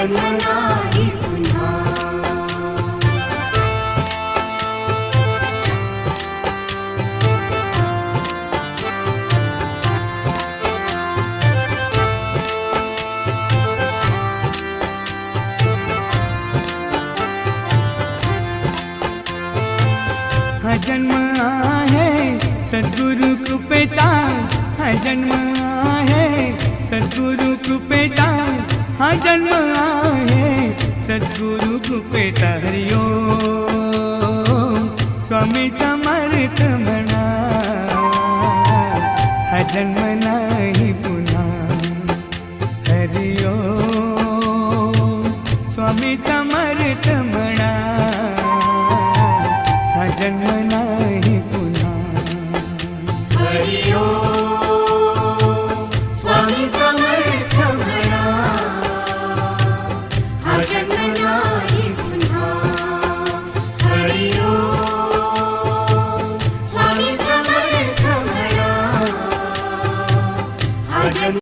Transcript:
जन्म नाही पुन्हा। हा जन्म आहे सद्गुरु कृपेचा, हा जन्म आहे सद्गुरु कृपेचा, हा जन्म आहे सद्गुरु कृपेचा। हरि ओम स्वामी समर्थ म्हणा, हा जन्म